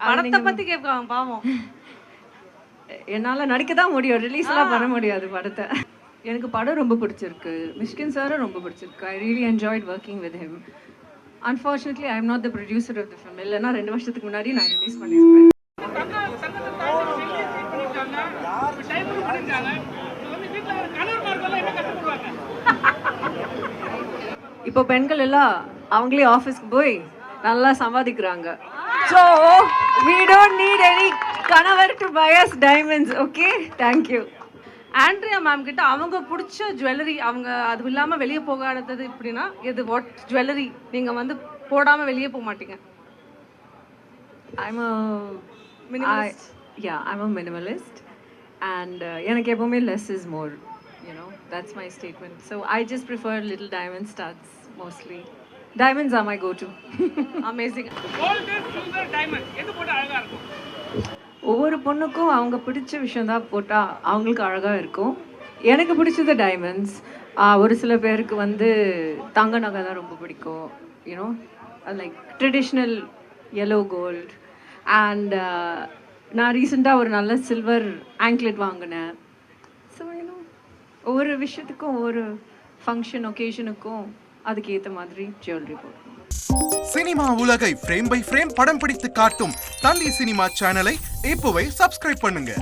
படத்தை பத்தி கேட்பாங்க பாவம். என்னால் நடிக்க தான் முடியும், ரிலீஸ்லாம் பண்ண முடியாது படத்தை. எனக்கு படம் ரொம்ப பிடிச்சிருக்கு, மிஷ்கின் சாரும் ரொம்ப பிடிச்சிருக்கு. I really enjoyed working with him. Unfortunately I am not the producer of the film. இல்லைன்னா 2 வருஷத்துக்கு முன்னாடி நான் ரிலீஸ் பண்ணியிருப்பேன். இப்போ பெண்கள் எல்லாம் அவங்களே ஆஃபீஸ்க்கு போய் நல்லா சம்பாதிக்கிறாங்க. So we don't need any கணவர் to buy us diamonds. Okay, thank you. Andrea ma'am கிட்ட அவங்க பிடிச்ச ஜுவல்லரி, அவங்க அது இல்லாமல் வெளியே போகாதது இப்படின்னா எது? வாட் ஜுவல்லரி நீங்கள் வந்து போடாமல் வெளியே போக மாட்டீங்க? I'm a minimalist. I'm a minimalist. And எனக்கு எப்பவுமே less is more, you know, that's my statement. So I just prefer little diamond studs mostly. Diamonds are my go-to. Amazing. Gold, silver, diamond எது போட்டா அழகா இருக்கும்? ஒவ்வொரு பொண்ணுக்கும் அவங்க பிடிச்ச விஷயம் தான் போட்டால் அவங்களுக்கு அழகாக இருக்கும். எனக்கு பிடிச்சது டைமண்ட்ஸ். ஒரு சில பேருக்கு வந்து தங்க நகை தான் ரொம்ப பிடிக்கும், you know, like traditional yellow gold. And நான் ரீசெண்டாக ஒரு நல்ல சில்வர் ஆங்க்லெட் வாங்கினேன். ஸோ யூனோ, ஒவ்வொரு விஷயத்துக்கும் ஒவ்வொரு ஃபங்க்ஷன் ஒகேஷனுக்கும் அதுக்கேற்ற மாதிரி ஜுவல்லரி போடுறோம். சினிமா உலகை ஃப்ரேம் பை ஃப்ரேம் படம் பிடித்து காட்டும் தந்தி சினிமா சேனலை இப்போவே சப்ஸ்கிரைப் பண்ணுங்க.